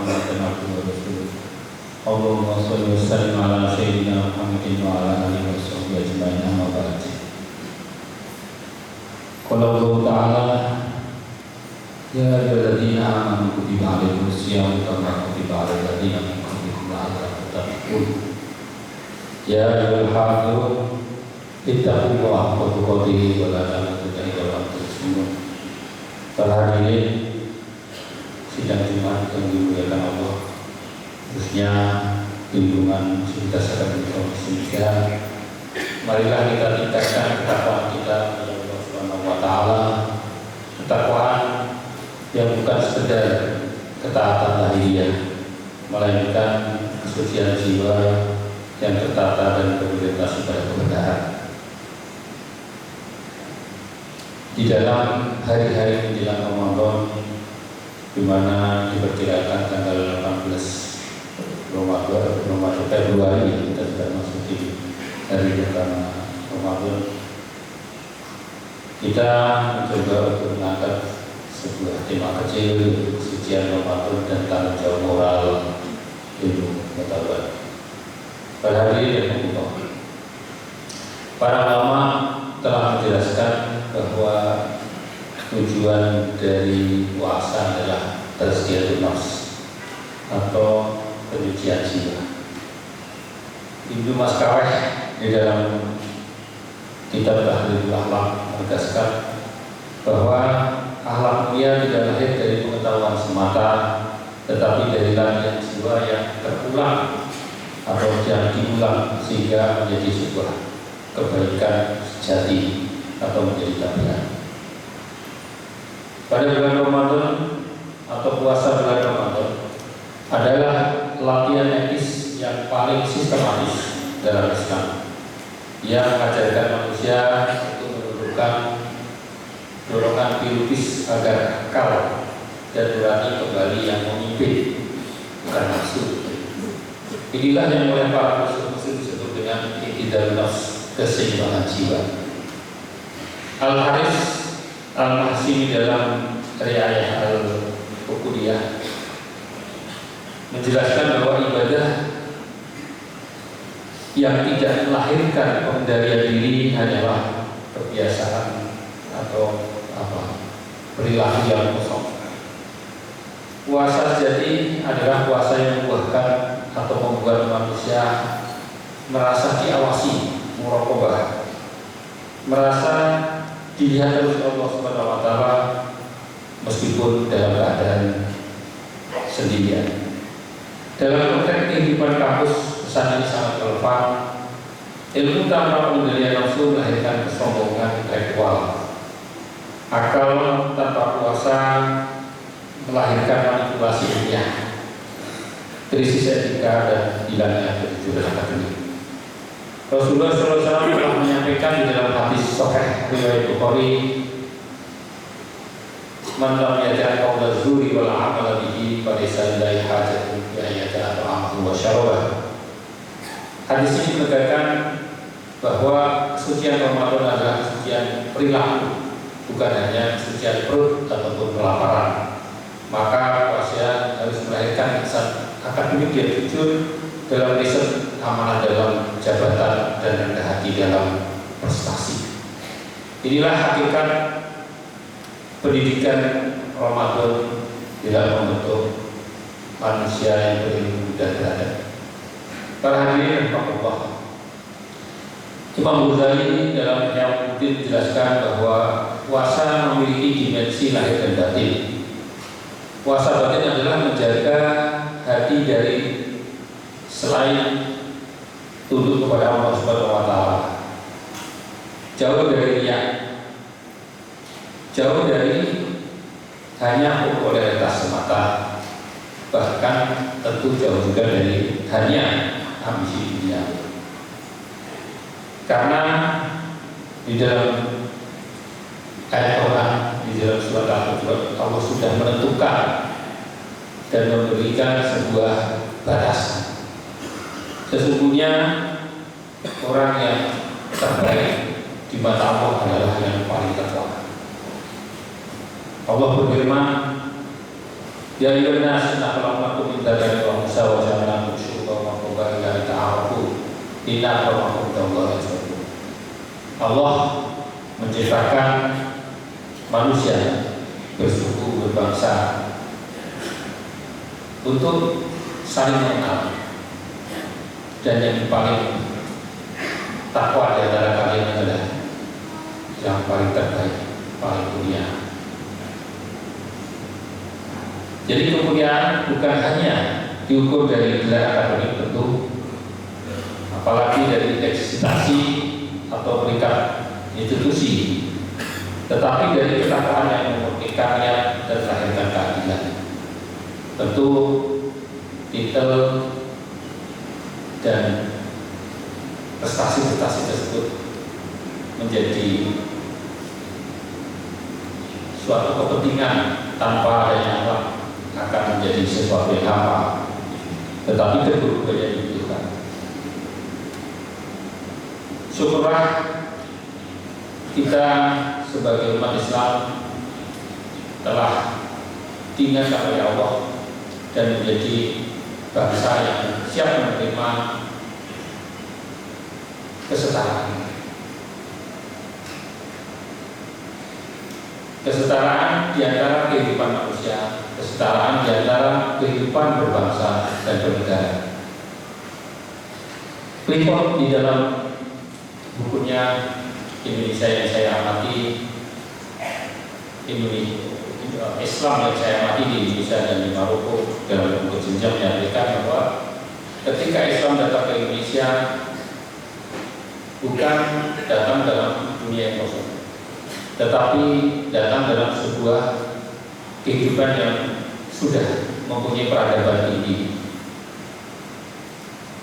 Muhammadan abduhu wa rasuluh. Allahumma shalli wa sallim ala sayyidina Muhammadin wa ala alihi wa sahbihi ajma'in, amma ba'd. Qala Allah Ta'ala, ya ayyuhalladzina amanu kutiba alaikumus siyam kama kutiba alal ladzina min qablikum la'allakum tattaqun. Ya ayyuhal hafidhun ittaqullaha haqqa tuqatih wa la tamutunna illa wa antum muslimun. Para hadirin sidang Jumat yang dimuliakan Allah, khususnya lingkungan Universitas Akademik Indonesia, marilah kita tingkatkan ketakwaan kita kepada Allah Subhanahu wa Ta'ala, ketakwaan yang bukan sekedar ketaatan lahiriah, melainkan kesucian jiwa yang tertata dan berorientasi pada kebenaran. Di dalam hari-hari menjelang Ramadan, di mana diperkirakan tanggal 18 Februari kita sudah masuk di hari pertama Ramadan, kita mencoba untuk mengangkat sebuah tema kecil, kesucian Ramadan dan tanggung jawab moral ilmu pengetahuan. Pada hari ini, para ulama telah menjelaskan bahwa tujuan dari puasa adalah tazkiyatun nafs atau penyucian jiwa. Ibnu Maskaweh di dalam kitab Tahlilul Akhlaq menegaskan bahwa akhlak mulia tidak lahir dari pengetahuan semata, tetapi dari latihan jiwa yang terulang atau yang diulang sehingga menjadi sebuah kebaikan sejati atau menjadi tabiat. Pada bulan Ramadan atau puasa bulan Ramadan adalah latihan etis yang paling sistematis dalam Islam, yang mengajarkan manusia untuk menundukkan dorongan biologis agar akal dan nurani kembali yang memimpin, bukan nafsu. Inilah yang oleh para muslim disebut dengan i'tidalun nafs, keseimbangan jiwa. Al-Haris Al-Mahsini dalam Riayah Al-Qudiyah menjelaskan bahwa ibadah yang tidak melahirkan pengendalian diri hanyalah kebiasaan atau perilaku yang kosong. Puasa sejati adalah puasa yang membuahkan atau membuat manusia merasa diawasi, muraqabah, merasa dilihat oleh Allah Subhanahu wa Ta'ala meskipun dalam keadaan sendirian. Dalam konteks kehidupan kampus, pesan ini sangat relevan. Ilmu tanpa pengendalian nafsu melahirkan kesombongan intelektual. Akal tanpa puasa melahirkan manipulasi ilmiah, krisis etika dan hilangnya kejujuran akademik. Rasulullah SAW telah menyampaikan di dalam hadis sahih riwayat Bukhari, "Man lam yada' qaula zuri wal 'amala bihi falaysa lillahi hajatun fi an yada'a ta'amahu wa syarabahu." Hadis ini menegaskan bahwa kesucian Ramadan adalah kesucian perilaku, bukan hanya kesucian perut ataupun kelaparan. Maka puasa harus melahirkan insan akademik yang jujur dalam riset, amanah dalam jabatan, dan rendah hati dalam prestasi. Inilah hakikat pendidikan Ramadan dalam membentuk manusia yang berilmu dan beradab. Para hadirin rahimakumullah, Imam Ghazali dalam Ihya Ulumuddin menjelaskan bahwa puasa memiliki dimensi lahir dan batin. Puasa batin adalah menjaga hati dari selain tunduk kepada Allah Subhanahu wa Ta'ala, jauh dari riya, jauh dari hanya popularitas semata, bahkan tentu jauh juga dari hanya ambisi dunia. Karena di dalam ayat Quran, di dalam surat Al-Hujurat, Allah sudah menentukan dan memberikan sebuah batasan. Sesungguhnya orang yang terbaik di mata Allah adalah yang paling takwa. Allah berfirman, "Ya ayyuhan nas, inna khalaqnakum min Inna akramakum indallahi atqakum. Allah menciptakan manusia bersuku, berbangsa untuk saling mengenal, dan yang paling takwa di antara kalian adalah yang paling terbaik, paling mulia. Jadi kemuliaan bukan hanya diukur dari gelar akademik tentu, apalagi dari eksistensi atau peringkat institusi, tetapi dari ketakwaan yang memurnikannya dan melahirkan keadilan. Tentu titel dan prestasi-prestasi tersebut menjadi suatu kepentingan tanpa adanya Allah akan menjadi sesuatu yang hampa, tetapi kedua-duanya dibutuhkan. Syukurlah kita sebagai umat Islam telah diingatkan oleh Allah dan menjadi bangsa yang siap menerima kesetaraan. Kesetaraan di antara kehidupan manusia, kesetaraan di antara kehidupan berbangsa dan bernegara. Clifford di dalam bukunya Indonesia yang saya amati, Islam yang saya amati di Indonesia dan di Maroko dalam buku jenjang menyatakan bahwa ketika Islam datang ke Indonesia bukan datang dalam dunia yang kosong, tetapi datang dalam sebuah kehidupan yang sudah mempunyai peradaban tinggi,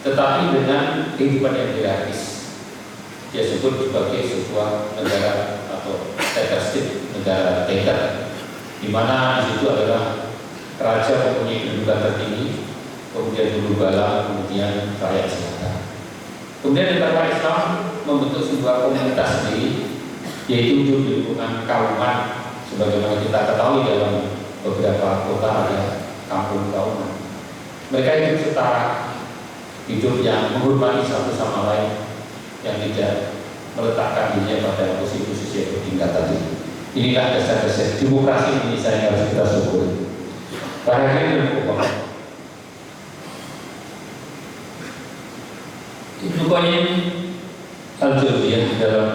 tetapi dengan kehidupan yang hierarkis. Dia sebut sebagai sebuah negara atau teokrasi, negara tegak, di mana di situ adalah raja mempunyai kedudukan tertinggi, kemudian guru bala, kemudian rakyat selatan. Kemudian negara Islam membentuk sebuah komunitas sendiri, yaitu hidup di lingkungan kauman, sebagaimana kita ketahui dalam beberapa kota ada kampung kauman. Mereka hidup setara, hidup yang menghormati satu sama lain, yang tidak meletakkan dirinya pada posisi yang bertingkat tadi. Inilah dasar-dasar demokrasi Indonesia yang harus kita syukuri. Pada hari ini Ibnu Qayyim Al-Jauziyah dalam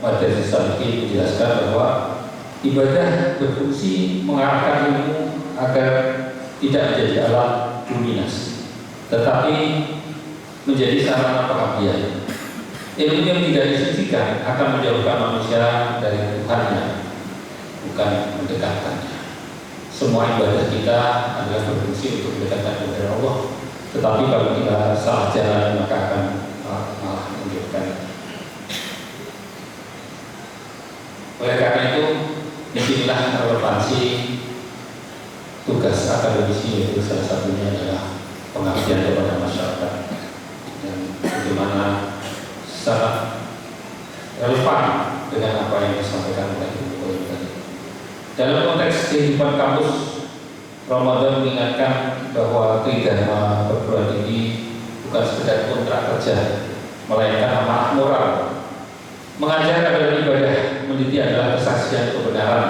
materi Salihin menjelaskan bahwa ibadah berfungsi mengarahkan ilmu agar tidak menjadi alat dominasi, tetapi menjadi sarana pengabdian. Ilmu yang tidak disucikan akan menjauhkan manusia dari Tuhannya, bukan mendekatkannya. Semua ibadah kita adalah berfungsi untuk mendekatkan kepada Allah, tetapi kalau kita salah jalan maka akan malah menjauhkan. Oleh karena itu, disinilah relevansi tugas akademisi, yaitu salah satunya adalah pengabdian kepada masyarakat, dan bagaimana sangat relevan dengan apa yang disampaikan oleh Ibu Qayyim tadi. Dalam konteks kehidupan kampus, Ramadan mengingatkan bahwa tridharma perguruan tinggi bukan sekedar kontrak kerja, melainkan amanah moral. Mengajar adalah ibadah, mendidik adalah kesaksian kebenaran,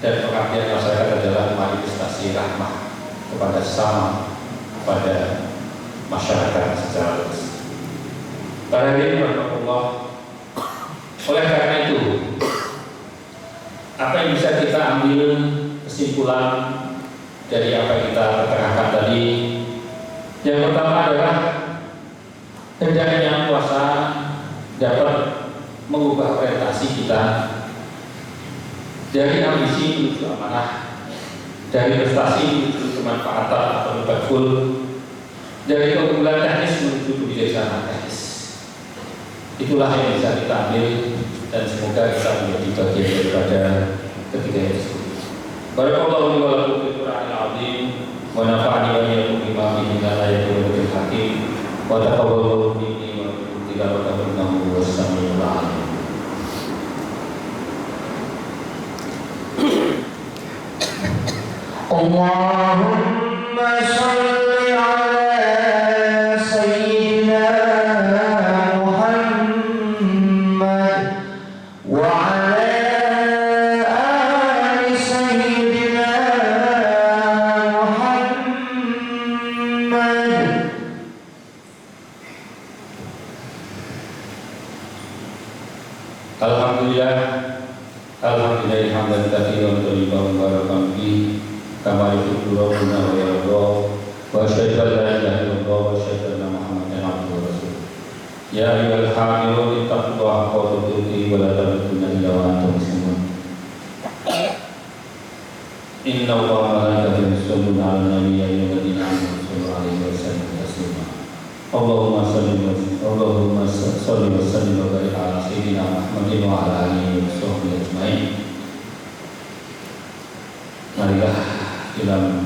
dan pengabdian masyarakat adalah manifestasi rahmah kepada sesama, kepada masyarakat secara luas. Pada hari ini, Allah, oleh karena itu, apa yang bisa kita ambil kesimpulan dari apa yang kita terangkan tadi? Yang pertama adalah hendaknya puasa dapat mengubah orientasi kita dari ambisi menuju amanah, dari prestasi menuju kemanfaatan atau bakul, dari keunggulan teknis menuju kebijaksanaan teknis. Itulah yang bisa kita ambil, dan semoga kita menjadi bagian daripada ketiga itu. Barakallahu li wa lakum fil Qur'anil azim wa nafa'ani wa iyyakum bima fihi min ayatil hakim wa taqabbalu minni wa minkum tilawatahu innahu huwas samiul alim. Allahumma shalli ala sayyidina Alhamdulillah, alhamdulillah hamdan katsiran thayyiban mubarakan fihi kama yuhibbu rabbuna wa yarda. Wa asyhadu an la ilaha illallah wa asyhadu anna Muhammadan abduhu wa rasuluh. Ya ayyuhal mu'minun ittaqullaha haqqa tuqatih wa la tamutunna illa wa antum muslimun. Inna Allaha wa malaikatahu yusholluna 'alan nabiy ya ayyuhalladzina amanu shallu 'alaihi wa sallimu taslima. Allahumma shalli wa sallim wa barik ala sayyidina Muhammadin wa ala alihi wa sahbihi ajmain. Marilah dalam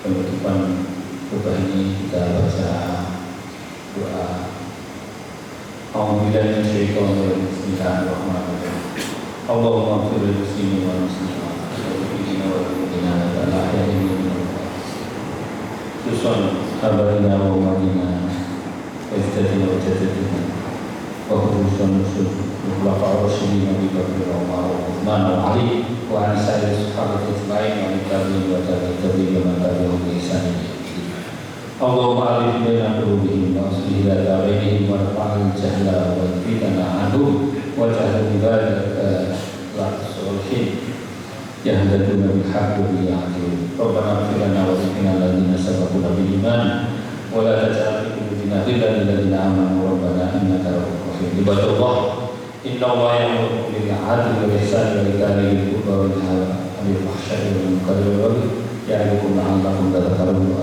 penutupan khutbah ini kita baca doa. A'udzubillahi minasyaitonir rajim. Bismillahirrahmanirrahim. Allahumma ighfir lil muslimin wal muslimat wal mu'minina wal mu'minat wal ahya'i minhum khususan habarina wa umadina wa istatina wa jadatina wa khususan nusul khulafa rasyidin Abu Bakar wa Umar wa Uthman wa Ali wa an sa'ir sahabat ajma'in wa tabi'in wa tabi'in wa man tabi'ahum bi ihsan. Allahumma alif baina qulubihim wa aslih dhata bainihim wa rfa'il jahla wa fitana anhum wa jahla ibadaka la'asolihin yahdaduna bilhaq wa biya'adil. Rabbana ighfir lana wa lil ladzina sabaquna bil iman wa la taj'al fi qulubina ghillan lil ladzina amanu rabbana innaka ra'ufur rahim. Ibadallah, inna Allaha ya'muru bil 'adli wal ihsani wa ita'i dzil qurba wa yanha 'anil fahsya'i wal munkari wal baghi ya'idukum la'allakum tadhakkarun.